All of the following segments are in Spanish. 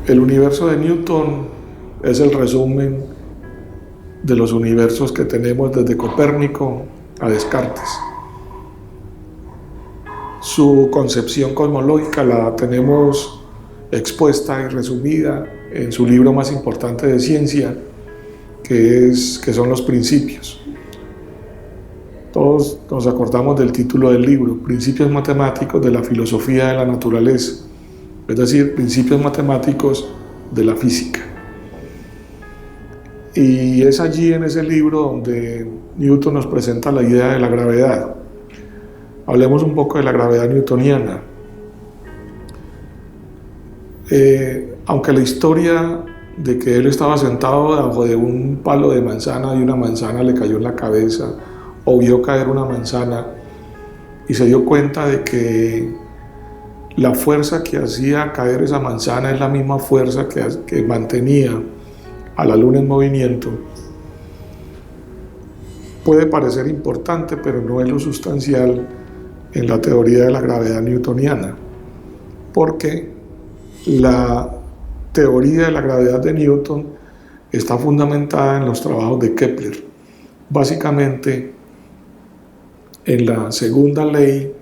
El universo de Newton es el resumen de los universos que tenemos desde Copérnico a Descartes. Su concepción cosmológica la tenemos expuesta y resumida en su libro más importante de ciencia, que son los Principios. Todos nos acordamos del título del libro, Principios Matemáticos de la Filosofía de la Naturaleza, es decir, principios matemáticos de la física. Y es allí en ese libro donde Newton nos presenta la idea de la gravedad. Hablemos un poco de la gravedad newtoniana. Aunque la historia de que él estaba sentado debajo de un palo de manzana y una manzana le cayó en la cabeza, o vio caer una manzana y se dio cuenta de que la fuerza que hacía caer esa manzana es la misma fuerza que mantenía a la luna en movimiento, puede parecer importante, pero no es lo sustancial en la teoría de la gravedad newtoniana, porque la teoría de la gravedad de Newton está fundamentada en los trabajos de Kepler, básicamente en la segunda ley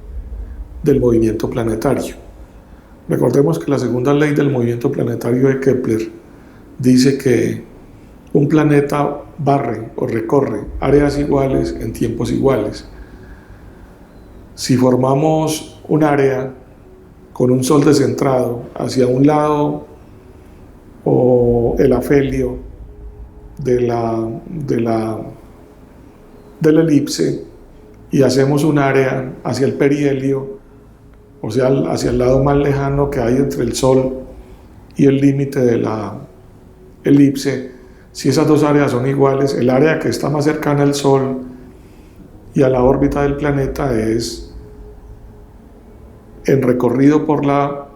del movimiento planetario. Recordemos que la segunda ley del movimiento planetario de Kepler dice que un planeta barre o recorre áreas iguales en tiempos iguales. Si formamos un área con un sol descentrado hacia un lado o el afelio de la elipse y hacemos un área hacia el perihelio, o sea, hacia el lado más lejano que hay entre el Sol y el límite de la elipse, si esas dos áreas son iguales, el área que está más cercana al Sol y a la órbita del planeta es en recorrido por la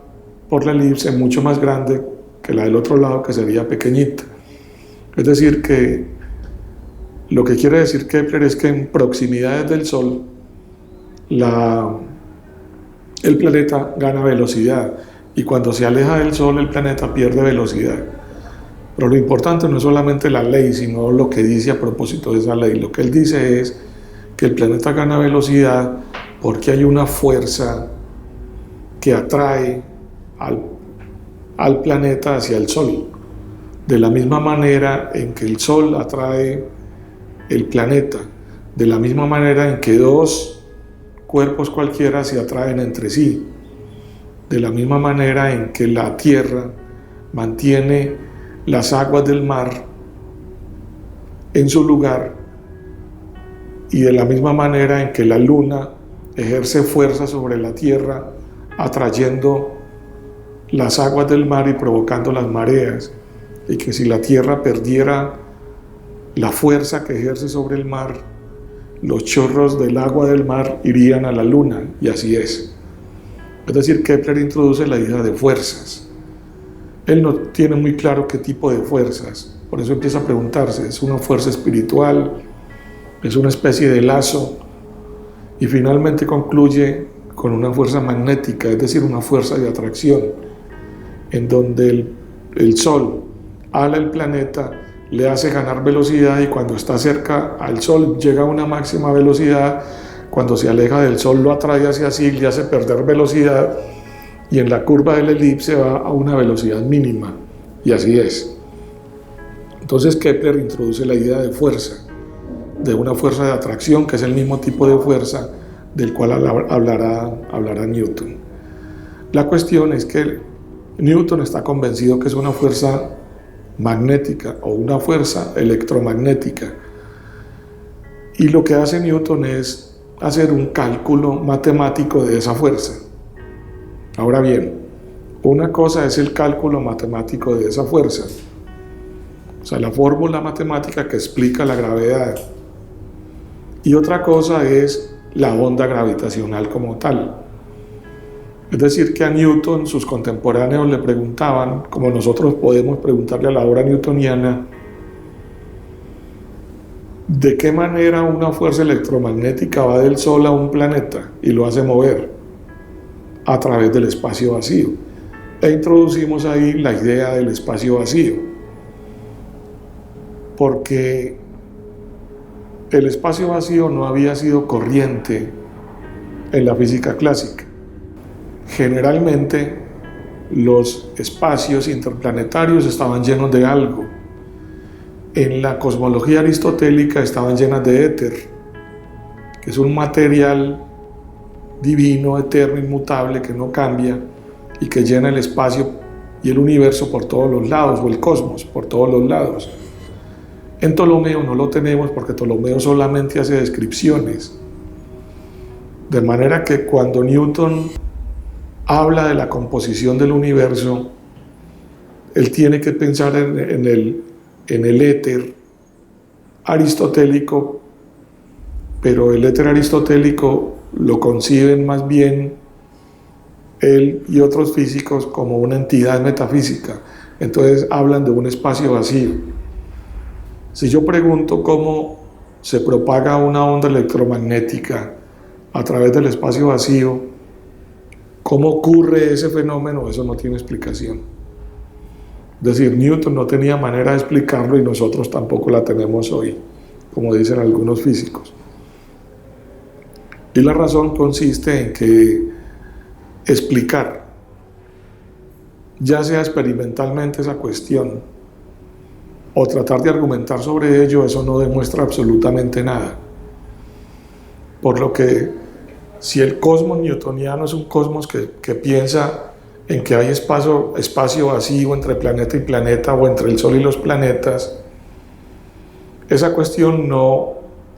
elipse mucho más grande que la del otro lado, que sería pequeñita. Es decir, que lo que quiere decir Kepler es que en proximidades del Sol el planeta gana velocidad, y cuando se aleja del Sol el planeta pierde velocidad. Pero lo importante no es solamente la ley, sino lo que dice a propósito de esa ley. Lo que él dice es que el planeta gana velocidad porque hay una fuerza que atrae al planeta hacia el Sol, de la misma manera en que el Sol atrae el planeta, de la misma manera en que dos cuerpos cualquiera se atraen entre sí, de la misma manera en que la Tierra mantiene las aguas del mar en su lugar, y de la misma manera en que la Luna ejerce fuerza sobre la Tierra, atrayendo las aguas del mar y provocando las mareas, y que si la Tierra perdiera la fuerza que ejerce sobre el mar, los chorros del agua del mar irían a la Luna, y así es. Es decir, Kepler introduce la idea de fuerzas. Él no tiene muy claro qué tipo de fuerzas, por eso empieza a preguntarse, ¿es una fuerza espiritual? ¿Es una especie de lazo? Y finalmente concluye con una fuerza magnética, es decir, una fuerza de atracción, en donde el Sol ala el planeta, le hace ganar velocidad, y cuando está cerca al Sol llega a una máxima velocidad, cuando se aleja del Sol lo atrae hacia sí, le hace perder velocidad, y en la curva de la elipse va a una velocidad mínima, y así es. Entonces Kepler introduce la idea de fuerza, de una fuerza de atracción, que es el mismo tipo de fuerza del cual hablará Newton. La cuestión es que Newton está convencido que es una fuerza magnética o una fuerza electromagnética, y lo que hace Newton es hacer un cálculo matemático de esa fuerza. Ahora bien, una cosa es el cálculo matemático de esa fuerza, o sea, la fórmula matemática que explica la gravedad, y otra cosa es la onda gravitacional como tal. Es decir, que a Newton sus contemporáneos le preguntaban, como nosotros podemos preguntarle a la obra newtoniana, ¿de qué manera una fuerza electromagnética va del Sol a un planeta y lo hace mover? A través del espacio vacío. E introducimos ahí la idea del espacio vacío, porque el espacio vacío no había sido corriente en la física clásica. Generalmente los espacios interplanetarios estaban llenos de algo. En la cosmología aristotélica estaban llenas de éter, que es un material divino, eterno, inmutable, que no cambia y que llena el espacio y el universo por todos los lados, o el cosmos por todos los lados. En Ptolomeo no lo tenemos porque Ptolomeo solamente hace descripciones. De manera que cuando Newton habla de la composición del universo, él tiene que pensar en el éter aristotélico, pero el éter aristotélico lo conciben más bien él y otros físicos como una entidad metafísica. Entonces hablan de un espacio vacío. Si yo pregunto cómo se propaga una onda electromagnética a través del espacio vacío, ¿cómo ocurre ese fenómeno? Eso no tiene explicación. Es decir, Newton no tenía manera de explicarlo y nosotros tampoco la tenemos hoy, como dicen algunos físicos. Y la razón consiste en que explicar, ya sea experimentalmente esa cuestión, o tratar de argumentar sobre ello, eso no demuestra absolutamente nada. Por lo que, si el cosmos newtoniano es un cosmos que piensa en que hay espacio vacío entre planeta y planeta, o entre el Sol y los planetas, esa cuestión no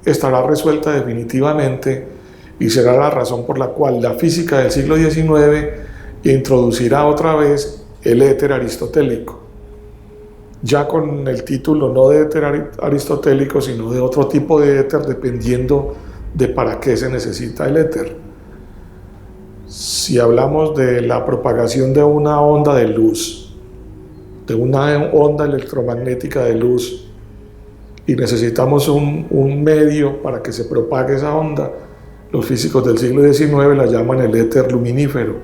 estará resuelta definitivamente, y será la razón por la cual la física del siglo XIX introducirá otra vez el éter aristotélico, ya con el título no de éter aristotélico, sino de otro tipo de éter, dependiendo de para qué se necesita el éter. Si hablamos de la propagación de una onda de luz, de una onda electromagnética de luz, y necesitamos un medio para que se propague esa onda, los físicos del siglo XIX la llaman el éter luminífero.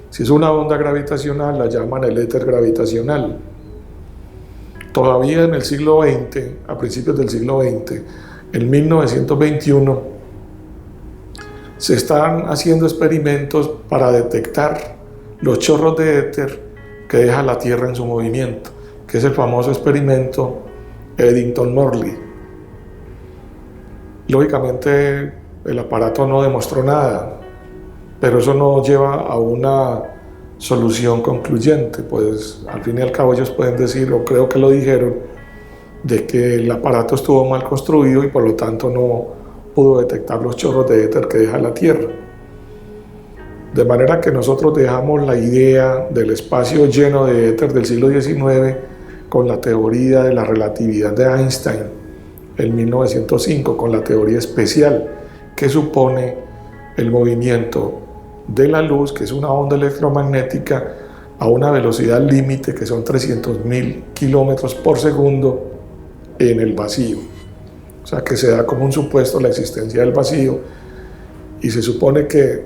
Si es una onda gravitacional, la llaman el éter gravitacional. Todavía en el siglo XX, a principios del siglo XX, en 1921, se están haciendo experimentos para detectar los chorros de éter que deja la Tierra en su movimiento, que es el famoso experimento Eddington-Morley. Lógicamente, el aparato no demostró nada, pero eso no lleva a una solución concluyente, pues al fin y al cabo ellos pueden decir, o creo que lo dijeron, de que el aparato estuvo mal construido y por lo tanto no pudo detectar los chorros de éter que deja la Tierra. De manera que nosotros dejamos la idea del espacio lleno de éter del siglo XIX con la teoría de la relatividad de Einstein en 1905, con la teoría especial que supone el movimiento de la luz, que es una onda electromagnética, a una velocidad límite que son 300.000 kilómetros por segundo en el vacío. O sea que se da como un supuesto la existencia del vacío, y se supone que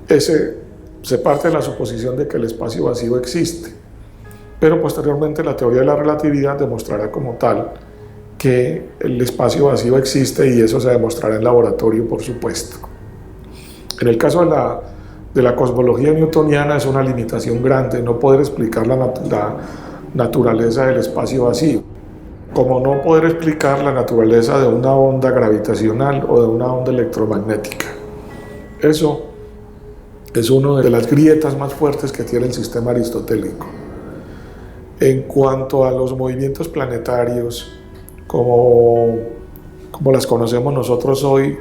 se parte de la suposición de que el espacio vacío existe. Pero posteriormente la teoría de la relatividad demostrará como tal que el espacio vacío existe, y eso se demostrará en laboratorio, por supuesto. En el caso de la cosmología newtoniana es una limitación grande no poder explicar la naturaleza del espacio vacío, como no poder explicar la naturaleza de una onda gravitacional o de una onda electromagnética. Eso es una de las grietas más fuertes que tiene el sistema aristotélico. En cuanto a los movimientos planetarios, como las conocemos nosotros hoy,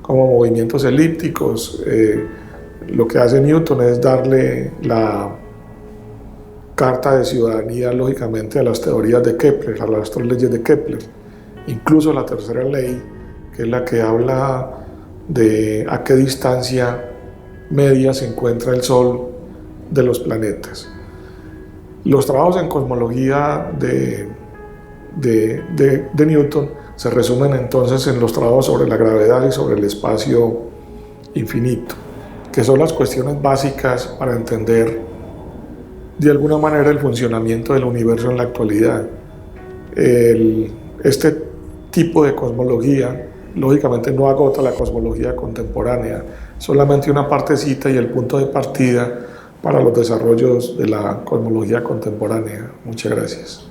como movimientos elípticos, lo que hace Newton es darle la carta de ciudadanía, lógicamente, a las teorías de Kepler, a las tres leyes de Kepler, incluso la tercera ley, que es la que habla de a qué distancia media se encuentra el Sol de los planetas. Los trabajos en cosmología de Newton se resumen entonces en los trabajos sobre la gravedad y sobre el espacio infinito, que son las cuestiones básicas para entender de alguna manera el funcionamiento del universo en la actualidad. Este tipo de cosmología, lógicamente, no agota la cosmología contemporánea, solamente una partecita y el punto de partida para los desarrollos de la cosmología contemporánea. Muchas gracias.